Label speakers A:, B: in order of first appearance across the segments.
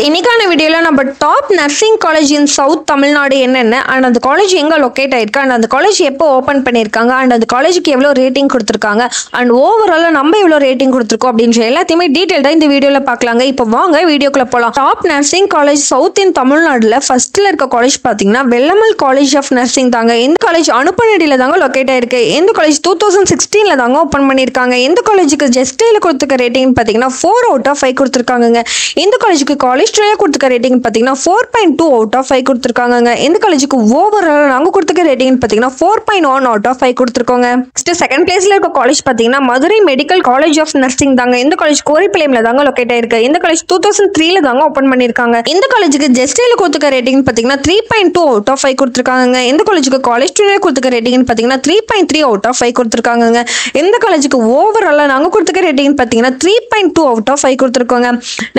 A: இன்னைக்கான வீடியோல நம்ம top nursing college in South Tamil Nadu என்னென்ன அண்ட் அந்த காலேஜ் எங்க லொக்கேட் ஆயிருக்கு அண்ட் அந்த காலேஜ் எப்போ ஓப்பன் பண்ணியிருக்காங்க அண்ட் அந்த காலேஜுக்கு எவ்வளோ ரேட்டிங் கொடுத்துருக்காங்க அண்ட் ஓவராலாக நம்ம எவ்வளோ ரேட்டிங் கொடுத்துருக்கோம் அப்படின்ற எல்லாத்தையுமே டீட்டெயில்டாக இந்த வீடியோல பார்க்கலாங்க. இப்போ வாங்க வீடியோக்குள்ள போகலாம். டாப் நர்சிங் காலேஜ் சவுத் இன் தமிழ்நாடுல ஃபர்ஸ்ட்ல இருக்க காலேஜ் பார்த்தீங்கன்னா வெள்ளமல் காலேஜ் ஆஃப் நர்சிங் தாங்க. இந்த காலேஜ் அனுப்பநடியில தாங்க லொக்கேட் ஆயிருக்கு. இந்த காலேஜ் 2016 தாங்க ஓப்பன் பண்ணியிருக்காங்க. இந்த காலேஜுக்கு ஜெஸ்டைல கொடுத்துருக்க ரேட்டிங் பார்த்தீங்கன்னா 4 out of 5 கொடுத்துருக்காங்க. இந்த காலேஜுக்கு காலேஜ் கொடுத்துருக்க ரேட்டிங் பார்த்தீங்கன்னா 4.2 out of 5 கொடுத்துருக்காங்க. இந்த காலேஜுக்கு ஓவரால் நாங்கள் கொடுத்துருக்க ரேட்டிங் பார்த்தீங்கன்னா 4.1 out of 5 கொடுத்துருக்கோங்க. நெக்ஸ்ட் செகண்ட் பிளேஸ்ல இருக்க காலேஜ் பார்த்தீங்கன்னா Madurai medical college of nursing தாங்க. இந்த காலேஜ் கோரிப்பாளையம்ல தாங்க லொக்கேட் ஆயிருக்கு. இந்த காலேஜ் 2003 தாங்க ஓப்பன் பண்ணியிருக்காங்க. இந்த காலேஜுக்கு ஜெஸ்டைல கொடுத்துருக்க ரேட்டிங் பார்த்தீங்கன்னா 3.2 out of 5 கொடுத்துருக்காங்க. இந்த காலேஜுக்கு காலேஜ் கொடுத்துருக்க ரேட்டிங் பார்த்தீங்கன்னா 3.3 out of 5 கொடுத்துருக்காங்க. இந்த காலேஜுக்கு ஓவரால் நாங்கள் கொடுத்துருக்க ரேட்டிங் பார்த்தீங்கன்னா 3.2 out of 5 கொடுத்துருக்கோங்க.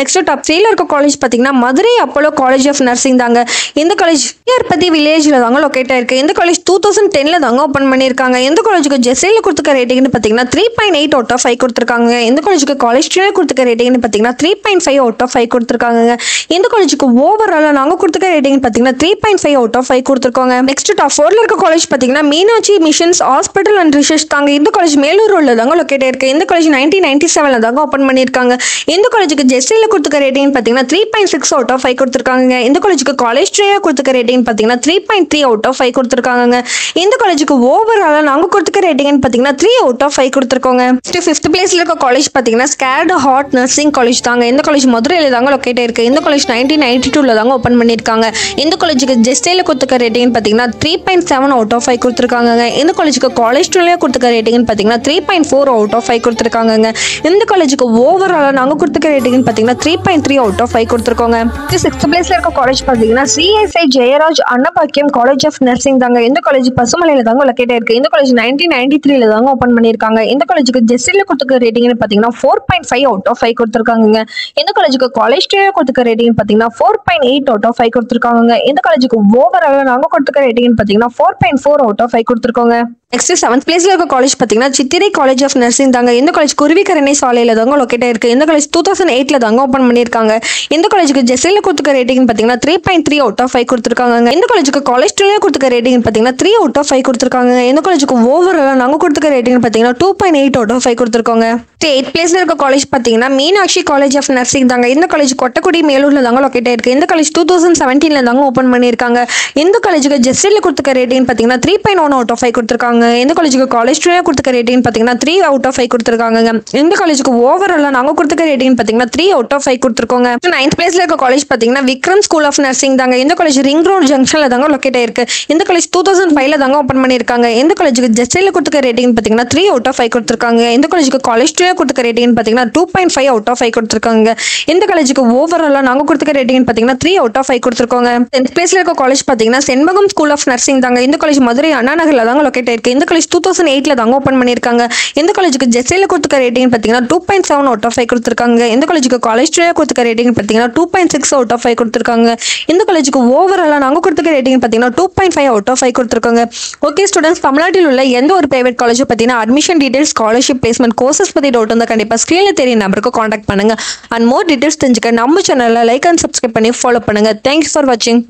A: நெக்ஸ்ட் டாப் 3ல இருக்க காலேஜ் பார்த்தீங்கன்னா Madurai Apollo college of nursing தாங்க. இந்த காலேஜ் ஏர்பதி வில்லேஜ்ல தாங்க லொக்கேட் ஆயிருக்கு. இந்த காலேஜ் 2010 தாங்க ஓப்பன் பண்ணியிருக்காங்க. இந்த காலேஜுக்கு ஜெஸ்டைல கொடுத்துருக்க ரேட்டிங் பார்த்தீங்கன்னா 3.8 out of 5 கொடுத்துருக்காங்க. இந்த காலேஜுக்கு காலேஜ் கொடுத்துருக்க ரேட்டிங் பார்த்தீங்கன்னா 3.5 out of 5 கொடுத்துருக்காங்க. இந்த காலேஜுக்கு ஓவரால் நாங்கள் கொடுத்துருக்க ரேட்டிங் பார்த்தீங்கன்னா 3.5 out of 5 கொடுத்துருக்கோங்க. நெக்ஸ்ட் டாப் 4ல இருக்க காலேஜ் பார்த்தீங்கன்னா Meenakshi missions hospital and research தாங்க. இந்த காலேஜ் மேலூர் ரோட்ல தாங்க லொக்கேட் ஆயிருக்கு. இந்த காலேஜ் 1997 தாங்க ஓப்பன் பண்ணியிருக்காங்க. இந்த காலேஜுக்கு ஜெஸ்டைல கொடுத்துருக்க ரேட்டிங் பார்த்தீங்கன்னா 3.6 out of 5 கொடுத்துருக்காங்க. இந்த காலேஜுக்கு காலேஜ் கொடுத்துருக்க ரேட்டிங் பார்த்தீங்கன்னா 3.3 out of 5 கொடுத்துருக்காங்க. இந்த காலேஜுக்கு ஓவரால் நாங்கள் கொடுத்துருக்க ரேட்டிங் பார்த்தீங்கன்னா 3 out of 5 கொடுத்துருக்கோங்க. ஃபிஃப்த் பிளேஸ்ல இருக்க காலேஜ் பார்த்தீங்கன்னா ஸ்கேர்ட் ஹார்ட் நர்சிங் காலேஜ் தாங்க. இந்த காலேஜ் மதுரையில தாங்க லொக்கேட் ஆயிருக்கு. இந்த காலேஜ் 1992 தாங்க ஓப்பன் பண்ணியிருக்காங்க. இந்த காலேஜுக்கு ஜெஸ்டைல கொடுத்துருக்க ரேட்டிங் பார்த்தீங்கன்னா 3.7 out of 5 கொடுத்துருக்காங்க. இந்த காலேஜுக்கு காலேஜ் கொடுத்துருக்க ரேட்டிங் பார்த்தீங்கன்னா 3.4 out of 5 கொடுத்துருக்காங்க. இந்த காலேஜுக்கு ஓவரால் நாங்கள் கொடுத்துருக்க ரேட்டிங் பார்த்தீங்கன்னா 3.3 out of 5 கொடுத்துருக்கோங்க. சிக்ஸ்த் பிளேஸ்ல இருக்க காலேஜ் பார்த்தீங்கன்னா CSI Jeyaraj Annapackiam college of nursing தாங்க. இந்த காலேஜ் பசுமலையில தாங்க லொக்கேட் ஆயிருக்கு. இந்த காலேஜ் 1993 தாங்க ஓப்பன் பண்ணியிருக்காங்க. இந்த காலேஜுக்கு ஜெஸ்டைல கொடுத்துருக்க ரேட்டிங் பார்த்தீங்கன்னா 4.5 out of 5 கொடுத்துருக்காங்க. இந்த காலேஜுக்கு காலேஜ் கொடுத்துருக்க ரேட்டிங் பார்த்தீங்கன்னா 4.8 out of 5 கொடுத்துருக்காங்க. இந்த காலேஜுக்கு ஓவரால் நாங்கள் கொடுத்துருக்க ரேட்டிங் பார்த்தீங்கன்னா 4.4 out of 5 கொடுத்துருக்கோங்க. நெக்ஸ்ட் செவன்த் பிளேஸ்ல இருக்க காலேஜ் பார்த்தீங்கன்னா சித்திரை காலேஜ் ஆஃப் நர்சிங் தாங்க. இந்த காலேஜ் குருவிக்கரணை சாலையில தாங்க லொக்கேட் ஆயிருக்கு. இந்த காலேஜ் 2008 தாங்க ஓப்பன் பண்ணியிருக்காங்க. இந்த காலேஜுக்கு ஜெஸ்டைல கொடுத்துருக்க ரேட்டிங் பார்த்தீங்கன்னா 3.3 out of 5 கொடுத்துருக்காங்க. இந்த காலேஜுக்கு காலேஜ் கொடுத்துருக்க ரேட்டிங் பார்த்தீங்கன்னா 3 out of 5 கொடுத்துருக்காங்க. இந்த காலேஜுக்கு ஓவரால் நாங்கள் கொடுத்துருக்க ரேட்டிங் பார்த்தீங்கன்னா 2.8 out of 5 கொடுத்துருக்காங்க. 8th பிளேஸ்ல இருக்க காலேஜ் பார்த்தீங்கன்னா மீனாட்சி காலேஜ் ஆஃப் நர்சிங் தாங்க. இந்த காலேஜ் கொட்டக்குடி மேலூர்ல தாங்க லொக்கேட் ஆயிருக்கு. இந்த காலேஜ் 2017 தாங்க ஓப்பன் பண்ணியிருக்காங்க. இந்த காலேஜுக்கு ஜெஸ்டைல கொடுத்துருக்க ரேட்டிங் பார்த்தீங்கன்னா 3.1 out of 5 கொடுத்துருக்காங்க. இந்த காலேஜுக்கு காலேஜ் கொடுத்துருக்க ரேட்டிங் பார்த்தீங்கன்னா 3 out of 5 கொடுத்துருக்காங்க. இந்த காலேஜுக்கு ஓவரால் நாங்கள் கொடுத்துருக்க ரேட்டிங் பார்த்தீங்கன்னா 3 out of 5 கொடுத்துருக்கோங்க. 9th பிளேஸ்ல இருக்க காலேஜ் பார்த்தீங்கன்னா விக்ரம் ஸ்கூல் ஆஃப் நர்சிங் தாங்க. இந்த காலேஜ் ரிங் ரோட் ஜங்ஷன்ல தாங்க லொக்கேட் ஆயிருக்கு. இந்த காலேஜ் 2005 தாங்க ஓப்பன் பண்ணியிருக்காங்க. இந்த காலேஜுக்கு ஜெஸ்டைல கொடுத்துருக்க ரேட்டிங் பார்த்தீங்கன்னா 3 out of 5 கொடுத்துருக்காங்க. இந்த காலேஜுக்கு காலேஜ் கொடுத்துருக்க ரேட்டிங் பார்த்தீங்கன்னா 2.5 out of 5 கொடுத்துருக்காங்க. இந்த காலேஜுக்கு ஓவரால் நாங்கள் கொடுத்துருக்க ரேட்டிங் பார்த்தீங்கன்னா 3 out of 5 கொடுத்துருக்கோங்க. 10th பிளேஸ்ல இருக்க காலேஜ் பார்த்தீங்கன்னா செண்பகம் ஸ்கூல் ஆஃப் நர்சிங் தாங்க. இந்த காலேஜ் மதுரை அண்ணா நகர்ல தாங்க லொக்கேட் ஆயிருக்கு. இந்த காலேஜ் 2008 தாங்க ஓப்பன் பண்ணியிருக்காங்க. இந்த காலேஜுக்கு ஜெஸ்டைல கொடுத்துருக்க ரேட்டிங் பார்த்தீங்கன்னா 2.7 out of 5 கொடுத்துருக்காங்க. இந்த காலேஜுக்கு காலேஜ் கொடுத்துருக்க ரேட்டிங் பார்த்தீங்கன்னா 2.6 out of 5 கொடுத்துருக்காங்க. இந்த காலேஜுக்கு ஓவரால் நாங்கள் கொடுத்துருக்க ரேட்டிங் பார்த்தீங்கன்னா 2.5 out of 5 கொடுத்துருக்காங்க. ஓகே ஸ்டூடெண்ட்ஸ், தமிழ்நாட்டில் உள்ள எந்த ஒரு பிரைவேட் காலேஜ் பார்த்தீங்கன்னா admission details, scholarship, placement, courses பற்றி டவுட் வந்து கண்டிப்பாக ஸ்க்ரீன்ல தெரிய நம்பருக்கு காண்டாக்ட் பண்ணுங்க. அண்ட் மோர் டீடைல்ஸ் தெரிஞ்சுக்க நம்ம சேனலில் லைக் அண்ட் சப்ஸ்கிரைப் பண்ணி ஃபாலோ பண்ணுங்க. தேங்க்யூ ஃபார் வாட்சிங்.